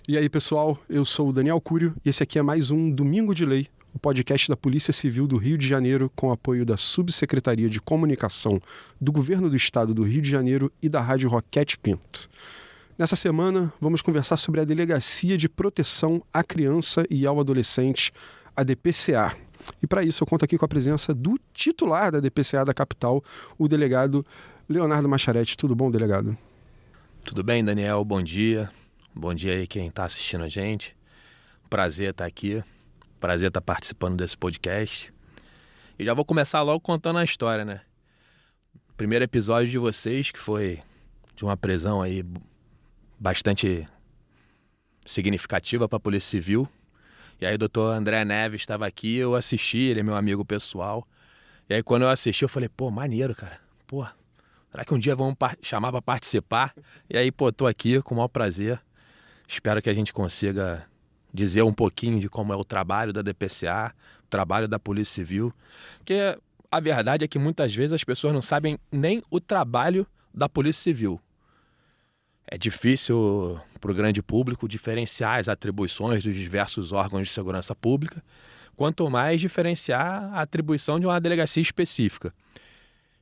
E aí, pessoal, eu sou o Daniel Cúrio e esse aqui é mais um Domingo de Lei, o podcast da Polícia Civil do Rio de Janeiro com apoio da Subsecretaria de Comunicação do Governo do Estado do Rio de Janeiro e da Rádio Roquete Pinto. Nessa semana, vamos conversar sobre a Delegacia de Proteção à Criança e ao Adolescente, a DPCA. E para isso eu conto aqui com a presença do titular da DPCA da capital, o delegado Leonardo Macharete. Tudo bom, delegado? Tudo bem, Daniel? Bom dia. Bom dia aí quem está assistindo a gente. Prazer estar aqui. Prazer estar participando desse podcast. E já vou começar logo contando a história, né? Primeiro episódio de vocês, que foi de uma prisão aí bastante significativa para a Polícia Civil. E aí o doutor André Neves estava aqui, eu assisti, ele é meu amigo pessoal. E aí quando eu assisti, eu falei, pô, maneiro, cara. Pô, será que um dia vão chamar para participar? E aí, pô, tô aqui com o maior prazer. Espero que a gente consiga dizer um pouquinho de como é o trabalho da DPCA, o trabalho da Polícia Civil, porque a verdade é que muitas vezes as pessoas não sabem nem o trabalho da Polícia Civil. É difícil para o grande público diferenciar as atribuições dos diversos órgãos de segurança pública, quanto mais diferenciar a atribuição de uma delegacia específica.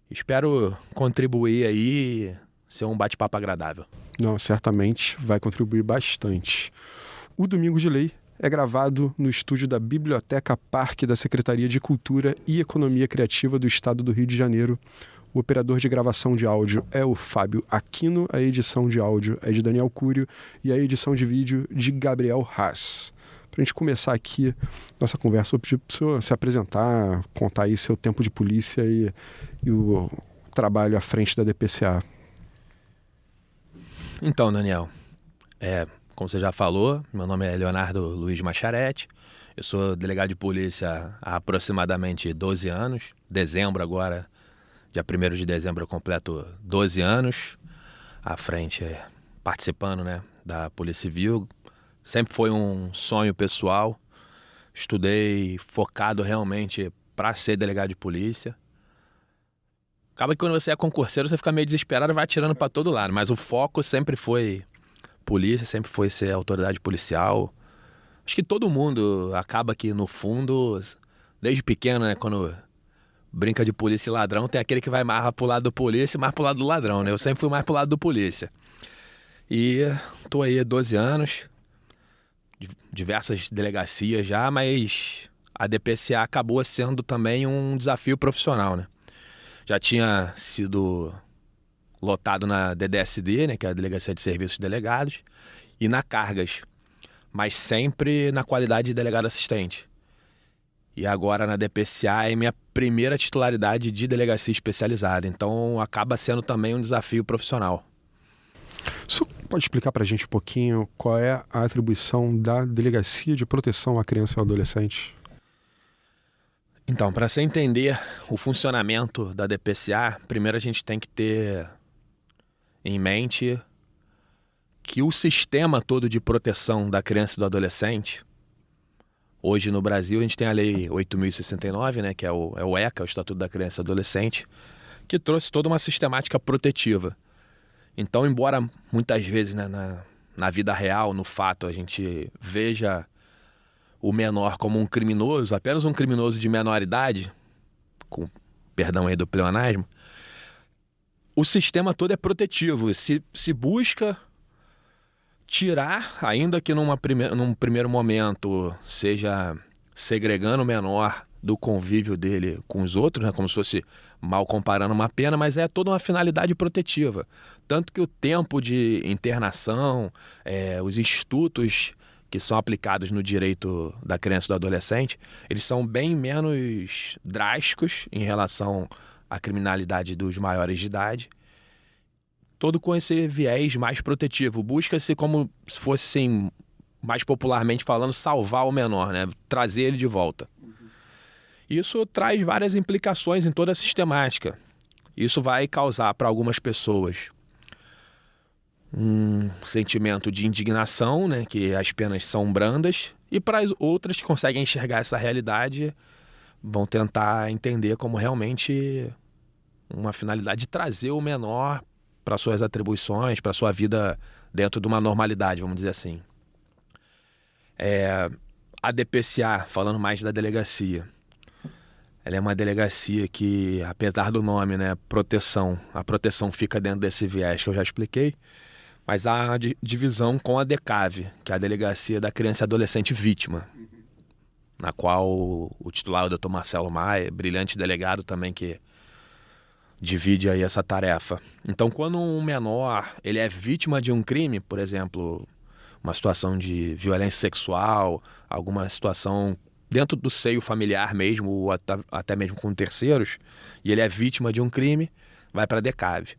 Espero contribuir aí e ser um bate-papo agradável. Não, certamente vai contribuir bastante. O Domingo de Lei é gravado no estúdio da Biblioteca Parque da Secretaria de Cultura e Economia Criativa do Estado do Rio de Janeiro. O operador de gravação de áudio é o Fábio Aquino, a edição de áudio é de Daniel Cúrio e a edição de vídeo de Gabriel Haas. Para a gente começar aqui nossa conversa, eu vou pedir para o senhor se apresentar, contar aí seu tempo de polícia e o trabalho à frente da DPCA. Então, Daniel, como você já falou, meu nome é Leonardo Luiz Macharete, eu sou delegado de polícia há aproximadamente 12 anos, dezembro agora, dia 1º de dezembro eu completo 12 anos, à frente participando, né, da Polícia Civil. Sempre foi um sonho pessoal, estudei focado realmente para ser delegado de polícia. Acaba que quando você é concurseiro, você fica meio desesperado e vai atirando para todo lado. Mas o foco sempre foi polícia, sempre foi ser autoridade policial. Acho que todo mundo acaba que, no fundo, desde pequeno, né, quando brinca de polícia e ladrão, tem aquele que vai mais pro lado do polícia e mais pro lado do ladrão, né? Eu sempre fui mais pro lado do polícia. E tô aí há 12 anos, diversas delegacias já, mas a DPCA acabou sendo também um desafio profissional, né? Já tinha sido lotado na DDSD, né, que é a Delegacia de Serviços Delegados, e na Cargas, mas sempre na qualidade de delegado assistente. E agora na DPCA é minha primeira titularidade de delegacia especializada, então acaba sendo também um desafio profissional. O senhor pode explicar para a gente um pouquinho qual é a atribuição da Delegacia de Proteção à Criança e ao Adolescente? Então, para você entender o funcionamento da DPCA, primeiro a gente tem que ter em mente que o sistema todo de proteção da criança e do adolescente, hoje no Brasil a gente tem a Lei 8.069, né, que é o ECA, o Estatuto da Criança e do Adolescente, que trouxe toda uma sistemática protetiva. Então, embora muitas vezes, né, na vida real, no fato, a gente veja o menor como um criminoso, apenas um criminoso de menor idade, com perdão aí do pleonasmo, o sistema todo é protetivo. Se busca tirar, ainda que num primeiro momento seja segregando o menor do convívio dele com os outros, né, como se fosse mal comparando uma pena, mas é toda uma finalidade protetiva. Tanto que o tempo de internação, os institutos que são aplicados no direito da criança e do adolescente, eles são bem menos drásticos em relação à criminalidade dos maiores de idade, todo com esse viés mais protetivo. Busca-se, como se fosse, assim, mais popularmente falando, salvar o menor, né? Trazer ele de volta. Isso traz várias implicações em toda a sistemática. Isso vai causar para algumas pessoas um sentimento de indignação, né, que as penas são brandas, e para as outras que conseguem enxergar essa realidade, vão tentar entender como realmente uma finalidade de trazer o menor para suas atribuições, para sua vida dentro de uma normalidade, vamos dizer assim. A DPCA, falando mais da delegacia, ela é uma delegacia que, apesar do nome, né, proteção, a proteção fica dentro desse viés que eu já expliquei, mas há a divisão com a DECAV, que é a Delegacia da Criança e Adolescente Vítima, na qual o titular, o Dr. Marcelo Maia, brilhante delegado também, que divide aí essa tarefa. Então, quando um menor ele é vítima de um crime, por exemplo, uma situação de violência sexual, alguma situação dentro do seio familiar mesmo, ou até mesmo com terceiros, e ele é vítima de um crime, vai para a DECAV.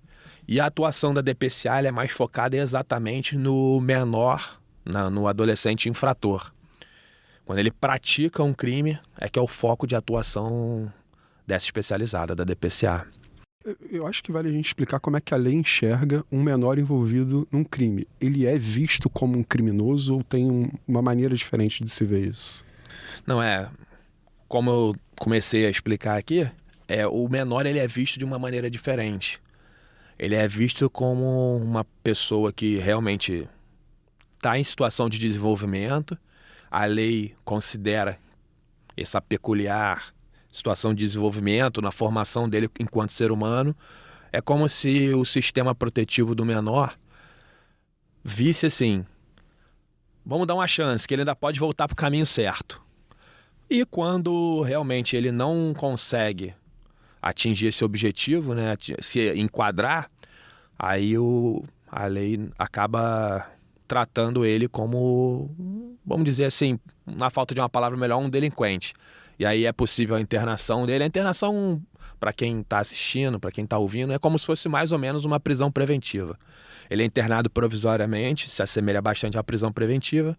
E a atuação da DPCA é mais focada exatamente no menor, no adolescente infrator. Quando ele pratica um crime, é que é o foco de atuação dessa especializada, da DPCA. Eu acho que vale a gente explicar como é que a lei enxerga um menor envolvido num crime. Ele é visto como um criminoso ou tem uma maneira diferente de se ver isso? Não, como eu comecei a explicar aqui, o menor ele é visto de uma maneira diferente. Ele é visto como uma pessoa que realmente está em situação de desenvolvimento. A lei considera essa peculiar situação de desenvolvimento na formação dele enquanto ser humano. É como se o sistema protetivo do menor visse assim, vamos dar uma chance, que ele ainda pode voltar para o caminho certo. E quando realmente ele não consegue atingir esse objetivo, né, se enquadrar, aí a lei acaba tratando ele como, vamos dizer assim, na falta de uma palavra melhor, um delinquente. E aí é possível a internação dele. A internação, para quem está assistindo, para quem está ouvindo, é como se fosse mais ou menos uma prisão preventiva. Ele é internado provisoriamente, se assemelha bastante à prisão preventiva,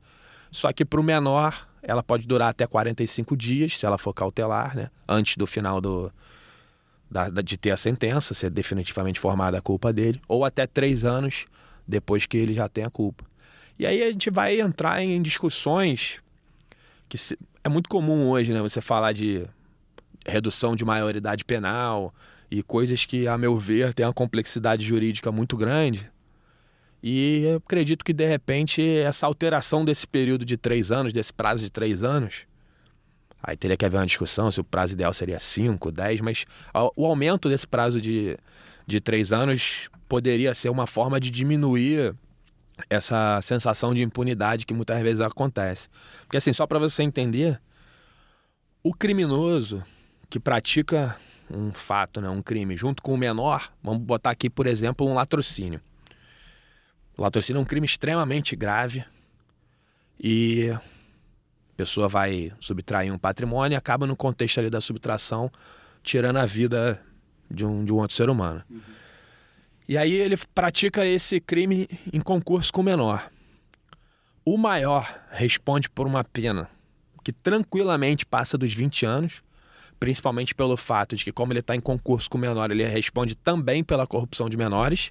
só que para o menor ela pode durar até 45 dias, se ela for cautelar, né, antes do final de ter a sentença, ser definitivamente formada a culpa dele, ou até 3 anos depois que ele já tem a culpa. E aí a gente vai entrar em discussões que é muito comum hoje, né? Você falar de redução de maioridade penal e coisas que, a meu ver, têm uma complexidade jurídica muito grande. E eu acredito que, de repente, essa alteração desse período de 3 anos, desse prazo de 3 anos, aí teria que haver uma discussão se o prazo ideal seria 5, 10, mas o aumento desse prazo de 3 anos poderia ser uma forma de diminuir essa sensação de impunidade que muitas vezes acontece. Porque assim, só para você entender, o criminoso que pratica um fato, né, um crime, junto com o menor, vamos botar aqui, por exemplo, um latrocínio. O latrocínio é um crime extremamente grave e a pessoa vai subtrair um patrimônio e acaba no contexto ali da subtração tirando a vida de um outro ser humano. E aí ele pratica esse crime em concurso com o menor. O maior responde por uma pena que tranquilamente passa dos 20 anos, principalmente pelo fato de que, como ele está em concurso com o menor, ele responde também pela corrupção de menores.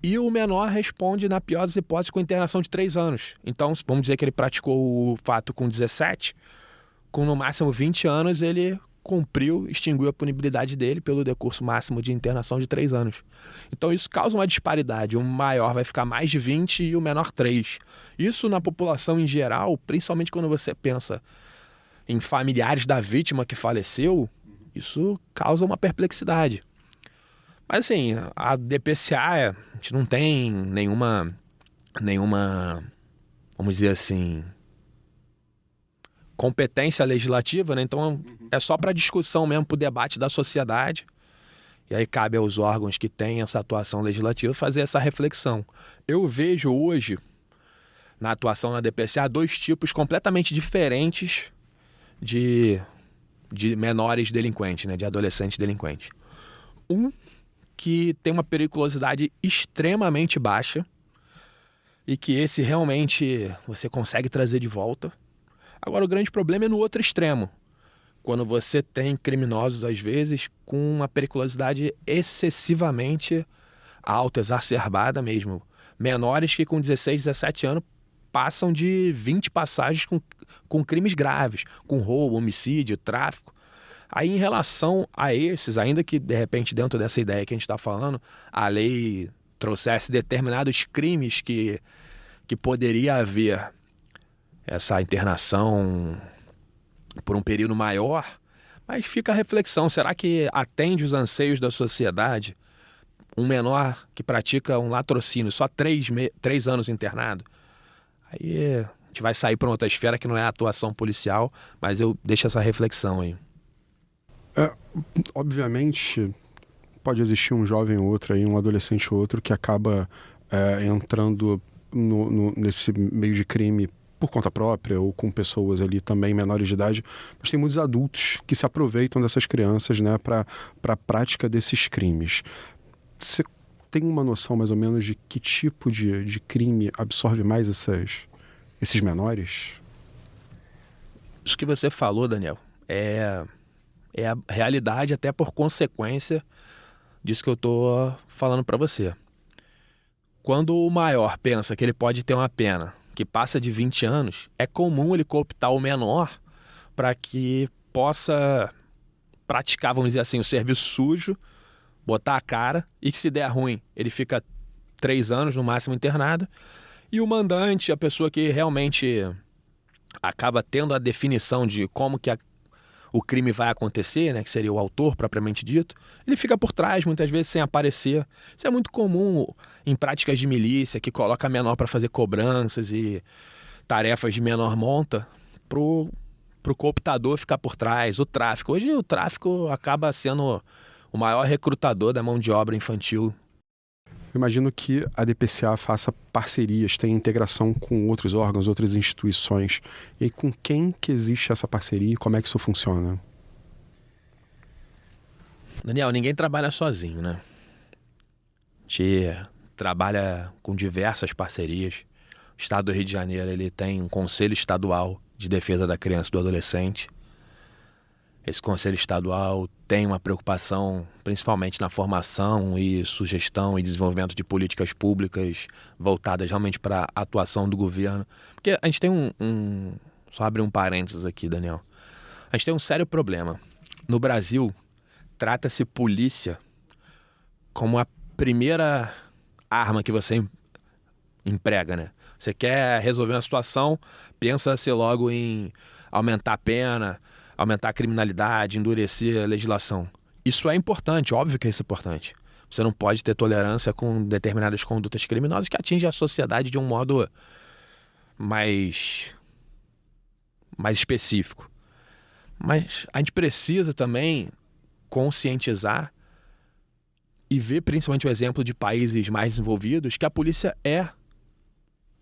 E o menor responde, na pior das hipóteses, com internação de 3 anos. Então, vamos dizer que ele praticou o fato com 17, com no máximo 20 anos ele cumpriu, extinguiu a punibilidade dele pelo decurso máximo de internação de 3 anos. Então isso causa uma disparidade. O maior vai ficar mais de 20 e o menor 3. Isso na população em geral, principalmente quando você pensa em familiares da vítima que faleceu, isso causa uma perplexidade. Mas assim, a DPCA, a gente não tem nenhuma, vamos dizer assim, competência legislativa, né? Então é só para discussão mesmo, para o debate da sociedade. E aí cabe aos órgãos que têm essa atuação legislativa fazer essa reflexão. Eu vejo hoje, na atuação na DPCA, 2 tipos completamente diferentes de menores delinquentes, né? De adolescentes delinquentes. Um que tem uma periculosidade extremamente baixa e que esse realmente você consegue trazer de volta. Agora, o grande problema é no outro extremo, quando você tem criminosos, às vezes, com uma periculosidade excessivamente alta, exacerbada mesmo. Menores que com 16, 17 anos passam de 20 passagens com crimes graves, com roubo, homicídio, tráfico. Aí, em relação a esses, ainda que, de repente, dentro dessa ideia que a gente está falando, a lei trouxesse determinados crimes que poderia haver essa internação por um período maior, mas fica a reflexão, será que atende os anseios da sociedade um menor que pratica um latrocínio, só 3 anos internado? Aí a gente vai sair para outra esfera que não é a atuação policial, mas eu deixo essa reflexão aí. Obviamente, pode existir um jovem ou outro, aí, um adolescente ou outro que acaba entrando nesse meio de crime por conta própria ou com pessoas ali também menores de idade, mas tem muitos adultos que se aproveitam dessas crianças, né, para a prática desses crimes. Você tem uma noção mais ou menos de que tipo de crime absorve mais esses menores? Isso que você falou, Daniel, é a realidade, até por consequência disso que eu tô falando para você. Quando o maior pensa que ele pode ter uma pena que passa de 20 anos, é comum ele cooptar o menor para que possa praticar, vamos dizer assim, o serviço sujo, botar a cara, e que se der ruim, ele fica 3 anos no máximo internado, e o mandante, a pessoa que realmente acaba tendo a definição de como que o crime vai acontecer, né, que seria o autor propriamente dito, ele fica por trás, muitas vezes sem aparecer. Isso é muito comum em práticas de milícia, que coloca menor para fazer cobranças e tarefas de menor monta, pro cooptador ficar por trás. O tráfico. Hoje o tráfico acaba sendo o maior recrutador da mão de obra infantil. Eu imagino que a DPCA faça parcerias, tenha integração com outros órgãos, outras instituições. E aí, com quem que existe essa parceria e como é que isso funciona? Daniel, ninguém trabalha sozinho, né? A gente trabalha com diversas parcerias. O Estado do Rio de Janeiro ele tem um Conselho Estadual de Defesa da Criança e do Adolescente. Esse Conselho Estadual tem uma preocupação principalmente na formação e sugestão e desenvolvimento de políticas públicas voltadas realmente para a atuação do governo. Porque a gente tem só abrir um parênteses aqui, Daniel. A gente tem um sério problema. No Brasil, trata-se polícia como a primeira arma que você emprega, né? Você quer resolver uma situação, pensa-se logo em aumentar a pena, aumentar a criminalidade, endurecer a legislação. Isso é importante, óbvio que isso é importante. Você não pode ter tolerância com determinadas condutas criminosas que atingem a sociedade de um modo mais específico. Mas a gente precisa também conscientizar e ver principalmente o exemplo de países mais desenvolvidos que a polícia é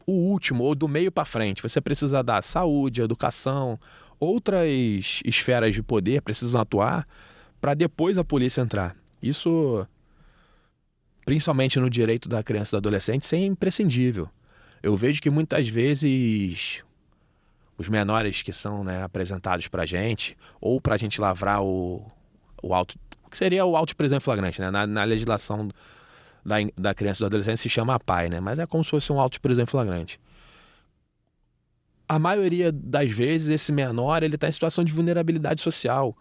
o último, ou do meio para frente. Você precisa dar saúde, educação, outras esferas de poder precisam atuar para depois a polícia entrar. Isso, principalmente no direito da criança e do adolescente, isso é imprescindível. Eu vejo que muitas vezes os menores que são, né, apresentados para a gente, ou para a gente lavrar o auto, que seria o auto de prisão em flagrante, né? Na legislação da criança e do adolescente se chama APAE, né? Mas é como se fosse um auto de prisão em flagrante. A maioria das vezes esse menor ele está em situação de vulnerabilidade social.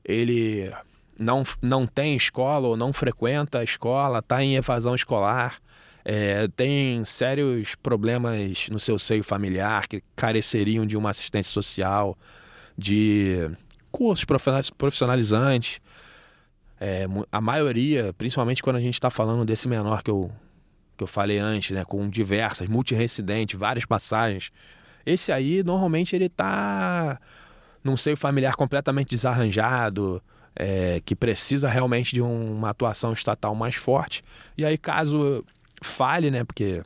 Ele não tem escola ou não frequenta a escola, está em evasão escolar, tem sérios problemas no seu seio familiar que careceriam de uma assistência social, de cursos profissionalizantes. A maioria, principalmente quando a gente está falando desse menor que eu falei antes, né, com diversas, multireincidente, várias passagens, esse aí normalmente ele está num seio familiar completamente desarranjado, que precisa realmente de uma atuação estatal mais forte. E aí caso falhe, né, porque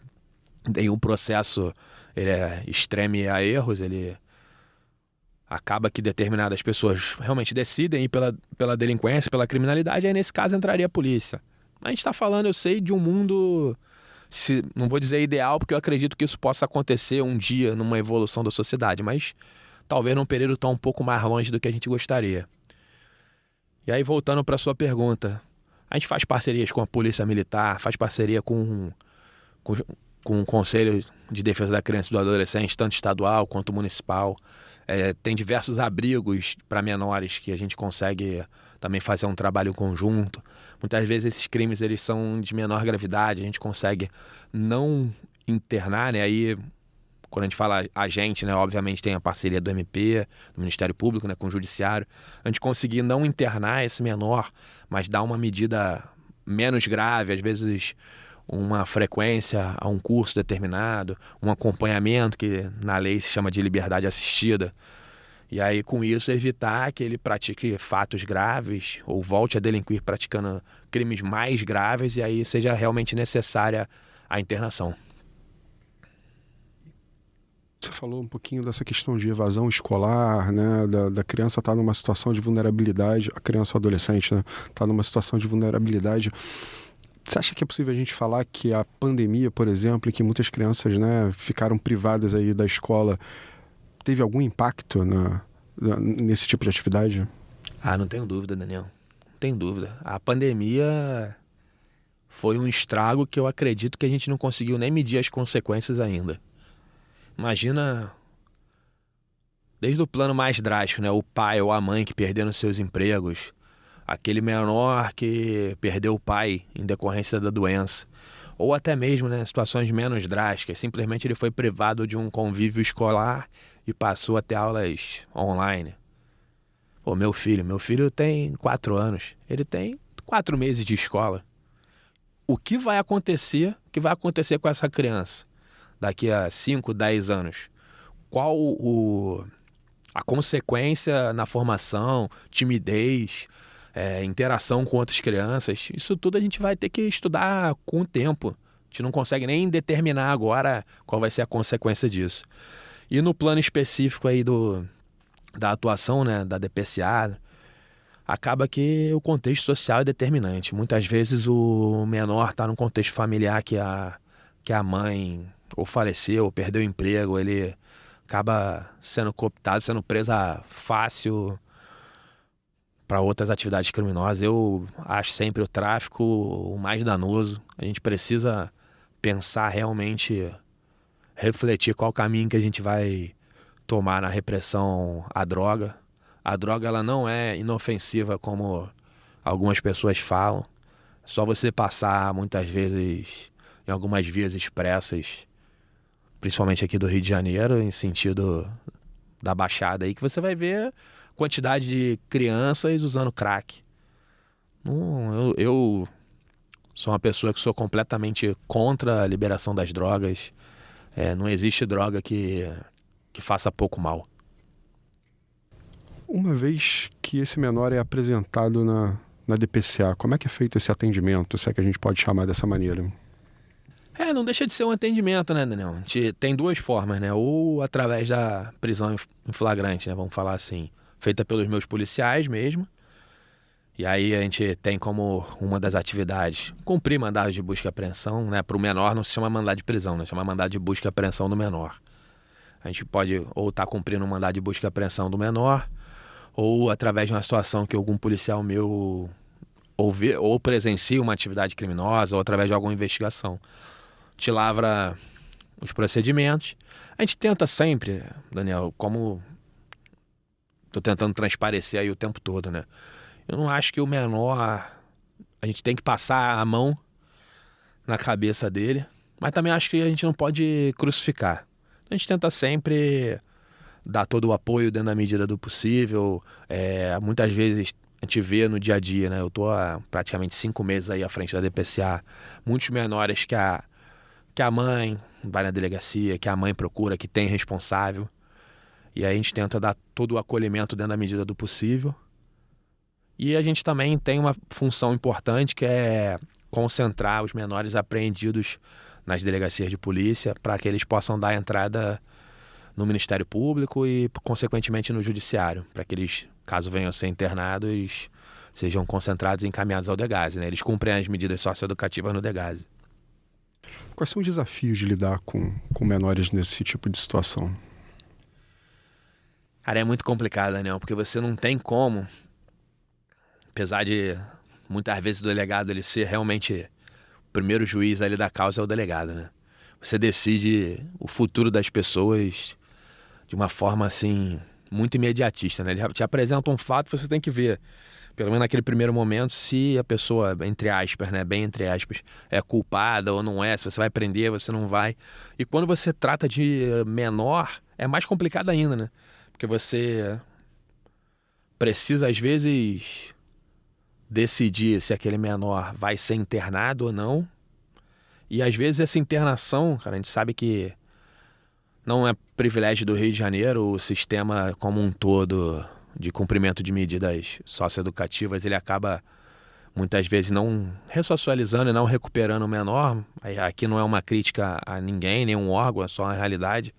tem um processo, ele extreme a erros, ele acaba que determinadas pessoas realmente decidem ir pela delinquência, pela criminalidade, aí nesse caso entraria a polícia. A gente está falando, eu sei, de um mundo, não vou dizer ideal, porque eu acredito que isso possa acontecer um dia numa evolução da sociedade, mas talvez num período tão um pouco mais longe do que a gente gostaria. E aí, voltando para a sua pergunta, a gente faz parcerias com a Polícia Militar, faz parceria com com o Conselho de Defesa da Criança e do Adolescente, tanto estadual quanto municipal. Tem diversos abrigos para menores que a gente consegue também fazer um trabalho conjunto. Muitas vezes esses crimes eles são de menor gravidade, a gente consegue não internar, né? Aí, quando a gente fala a gente, né, obviamente tem a parceria do MP, do Ministério Público, né, com o Judiciário. A gente conseguir não internar esse menor, mas dar uma medida menos grave, às vezes uma frequência a um curso determinado, um acompanhamento que na lei se chama de liberdade assistida. E aí, com isso, evitar que ele pratique fatos graves ou volte a delinquir praticando crimes mais graves e aí seja realmente necessária a internação. Você falou um pouquinho dessa questão de evasão escolar, né? Da criança estar numa situação de vulnerabilidade, a criança ou adolescente, né? Tá numa situação de vulnerabilidade. Você acha que é possível a gente falar que a pandemia, por exemplo, e que muitas crianças, né, ficaram privadas aí da escola, teve algum impacto nesse tipo de atividade? Não tenho dúvida, Daniel. Não tenho dúvida. A pandemia foi um estrago que eu acredito que a gente não conseguiu nem medir as consequências ainda. Imagina, desde o plano mais drástico, né? O pai ou a mãe que perderam seus empregos, aquele menor que perdeu o pai em decorrência da doença, ou até mesmo, né, situações menos drásticas, simplesmente ele foi privado de um convívio escolar e passou a ter aulas online. Pô, meu filho tem 4 anos, ele tem 4 meses de escola. O que vai acontecer com essa criança daqui a 5, 10 anos? Qual a consequência na formação, timidez, interação com outras crianças? Isso tudo a gente vai ter que estudar com o tempo. A gente não consegue nem determinar agora qual vai ser a consequência disso. E no plano específico aí da atuação, né, da DPCA, acaba que o contexto social é determinante. Muitas vezes o menor está num contexto familiar que a mãe ou faleceu, ou perdeu o emprego, ele acaba sendo cooptado, sendo presa fácil para outras atividades criminosas. Eu acho sempre o tráfico o mais danoso. A gente precisa pensar realmente, refletir qual caminho que a gente vai tomar na repressão à droga. A droga ela não é inofensiva como algumas pessoas falam. Só você passar muitas vezes em algumas vias expressas, principalmente aqui do Rio de Janeiro, em sentido da Baixada aí, que você vai ver quantidade de crianças usando crack. Eu sou uma pessoa que sou completamente contra a liberação das drogas. Não existe droga que faça pouco mal. Uma vez que esse menor é apresentado na DPCA, como é que é feito esse atendimento, se é que a gente pode chamar dessa maneira? Não deixa de ser um atendimento, né, Daniel? A gente tem 2 formas, né? Ou através da prisão em flagrante, né? Vamos falar assim, feita pelos meus policiais mesmo. E aí a gente tem como uma das atividades cumprir mandado de busca e apreensão, né? Para o menor não se chama mandado de prisão, né? Chama mandado de busca e apreensão do menor. A gente pode ou estar cumprindo um mandado de busca e apreensão do menor, ou através de uma situação que algum policial meu ou presencia uma atividade criminosa, ou através de alguma investigação. Te lavra os procedimentos. A gente tenta sempre, Daniel, como tô tentando transparecer aí o tempo todo, né? Eu não acho que o menor, a gente tem que passar a mão na cabeça dele, mas também acho que a gente não pode crucificar. A gente tenta sempre dar todo o apoio dentro da medida do possível. Muitas vezes a gente vê no dia a dia, né? Eu tô há praticamente 5 meses aí à frente da DPCA, muitos menores que a mãe vai na delegacia, que a mãe procura, que tem responsável. E aí a gente tenta dar todo o acolhimento dentro da medida do possível. E a gente também tem uma função importante que é concentrar os menores apreendidos nas delegacias de polícia para que eles possam dar entrada no Ministério Público e, consequentemente, no Judiciário, para que eles, caso venham a ser internados, sejam concentrados e encaminhados ao DEGASE, né? Eles cumprem as medidas socioeducativas no DEGASE. Quais são os desafios de lidar com menores nesse tipo de situação? Cara, é muito complicado, Daniel, porque você não tem como, apesar de muitas vezes o delegado ele ser realmente o primeiro juiz ali da causa é o delegado, né? você decide o futuro das pessoas de uma forma assim muito imediatista, né? Ele te apresenta um fato, você tem que ver, pelo menos naquele primeiro momento, se a pessoa, entre aspas, né, bem entre aspas, é culpada ou não é, se você vai prender, você não vai. E quando você trata de menor, é mais complicado ainda, né? Porque você precisa, às vezes, decidir se aquele menor vai ser internado ou não. E às vezes essa internação, cara, a gente sabe que não é privilégio do Rio de Janeiro, o sistema como um todo de cumprimento de medidas socioeducativas, ele acaba muitas vezes não ressocializando e não recuperando o menor. Aqui não é uma crítica a ninguém, nenhum órgão, é só uma realidade.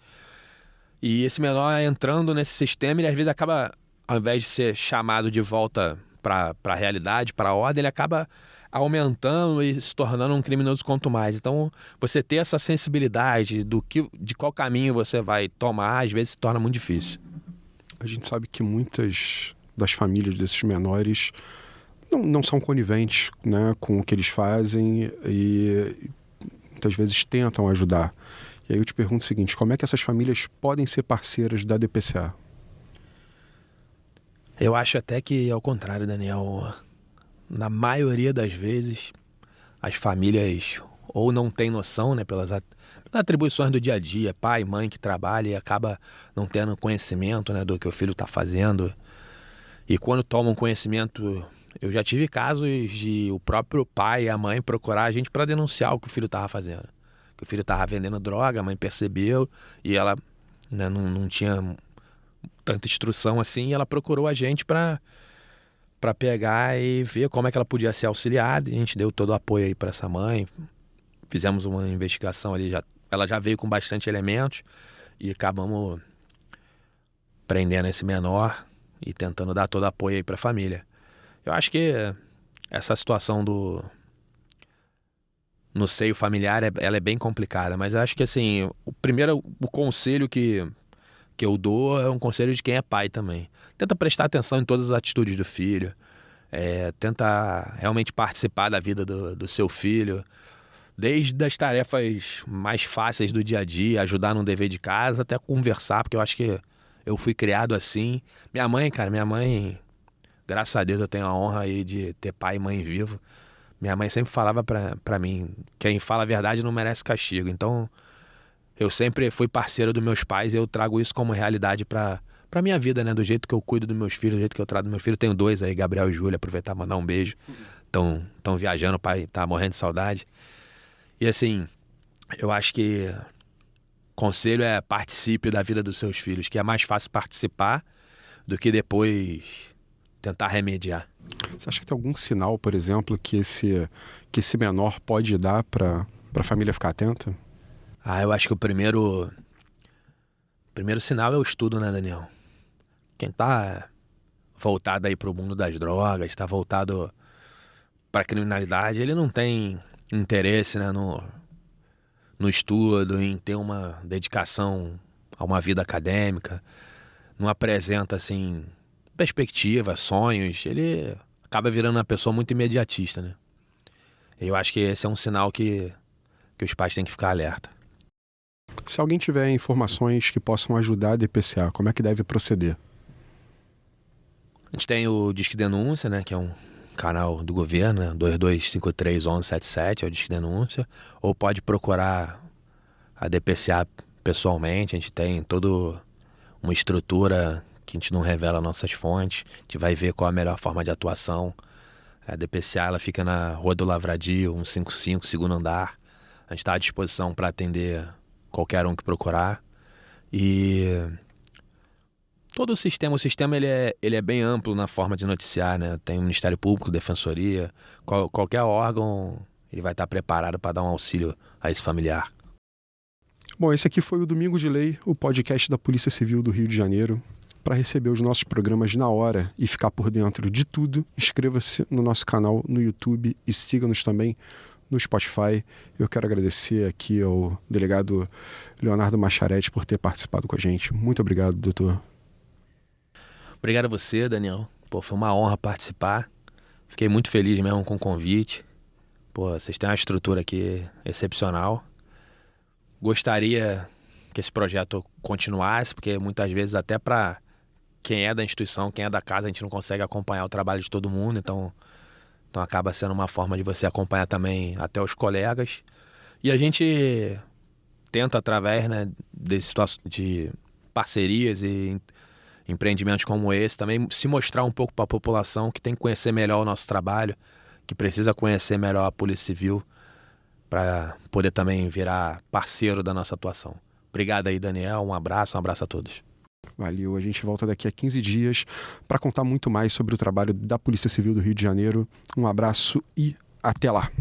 E esse menor entrando nesse sistema, ele às vezes acaba, ao invés de ser chamado de volta para a realidade, para a ordem, ele acaba aumentando e se tornando um criminoso quanto mais. Então, você ter essa sensibilidade de qual caminho você vai tomar, às vezes se torna muito difícil. A gente sabe que muitas das famílias desses menores não são coniventes, né, com o que eles fazem e muitas vezes tentam ajudar. E aí eu te pergunto o seguinte, como é que essas famílias podem ser parceiras da DPCA? Eu acho até que, ao contrário, Daniel, na maioria das vezes, as famílias ou não têm noção, né, pelas atribuições do dia a dia, pai, mãe que trabalha e acaba não tendo conhecimento, né, do que o filho está fazendo. E quando tomam conhecimento, eu já tive casos de o próprio pai e a mãe procurar a gente para denunciar o que o filho estava fazendo. Que o filho estava vendendo droga, a mãe percebeu e ela, né, não tinha tanta instrução assim, e ela procurou a gente para pegar e ver como é que ela podia ser auxiliada. E a gente deu todo o apoio aí para essa mãe. Fizemos uma investigação ali, ela já veio com bastante elementos e acabamos prendendo esse menor e tentando dar todo o apoio aí para a família. Eu acho que essa situação no seio familiar, ela é bem complicada, mas eu acho que assim, o conselho que eu dou é um conselho de quem é pai também. Tenta prestar atenção em todas as atitudes do filho, tenta realmente participar da vida do seu filho, desde as tarefas mais fáceis do dia a dia, ajudar no dever de casa, até conversar, porque eu acho que eu fui criado assim. Minha mãe, graças a Deus eu tenho a honra aí de ter pai e mãe vivo. Minha mãe sempre falava pra mim, quem fala a verdade não merece castigo. Então, eu sempre fui parceiro dos meus pais e eu trago isso como realidade pra minha vida, né? Do jeito que eu cuido dos meus filhos, do jeito que eu trato dos meus filhos. Tenho 2 aí, Gabriel e Júlia, aproveitar e mandar um beijo. Estão viajando, o pai tá morrendo de saudade. E assim, eu acho que conselho é participe da vida dos seus filhos, que é mais fácil participar do que depois tentar remediar. Você acha que tem algum sinal, por exemplo, que esse menor pode dar para a família ficar atenta? Eu acho que o primeiro sinal é o estudo, né, Daniel? Quem tá voltado aí pro mundo das drogas, tá voltado pra criminalidade, ele não tem interesse, né, no estudo, em ter uma dedicação a uma vida acadêmica, não apresenta, assim, perspectiva, sonhos, ele acaba virando uma pessoa muito imediatista, né? Eu acho que esse é um sinal que os pais têm que ficar alerta. Se alguém tiver informações que possam ajudar a DPCA, como é que deve proceder? A gente tem o Disque Denúncia, né, que é um canal do governo, né, 22531177, é o Disque Denúncia, ou pode procurar a DPCA pessoalmente. A gente tem toda uma estrutura que a gente não revela nossas fontes, a gente vai ver qual a melhor forma de atuação. A DPCA ela fica na Rua do Lavradio, 155, segundo andar. A gente está à disposição para atender qualquer um que procurar. E todo o sistema ele é bem amplo na forma de noticiar, né? Tem o Ministério Público, Defensoria, qualquer órgão ele vai estar preparado para dar um auxílio a esse familiar. Bom, esse aqui foi o Domingo de Lei, o podcast da Polícia Civil do Rio de Janeiro. Para receber os nossos programas na hora e ficar por dentro de tudo, inscreva-se no nosso canal no YouTube e siga-nos também no Spotify. Eu quero agradecer aqui ao delegado Leonardo Macharete por ter participado com a gente. Muito obrigado, doutor. Obrigado a você, Daniel. Foi uma honra participar. Fiquei muito feliz mesmo com o convite. Vocês têm uma estrutura aqui excepcional. Gostaria que esse projeto continuasse, porque muitas vezes até para quem é da instituição, quem é da casa, a gente não consegue acompanhar o trabalho de todo mundo, então acaba sendo uma forma de você acompanhar também até os colegas. E a gente tenta, através, né, de parcerias e empreendimentos como esse, também se mostrar um pouco para a população que tem que conhecer melhor o nosso trabalho, que precisa conhecer melhor a Polícia Civil para poder também virar parceiro da nossa atuação. Obrigado aí, Daniel. Um abraço a todos. Valeu, a gente volta daqui a 15 dias para contar muito mais sobre o trabalho da Polícia Civil do Rio de Janeiro. Um abraço e até lá!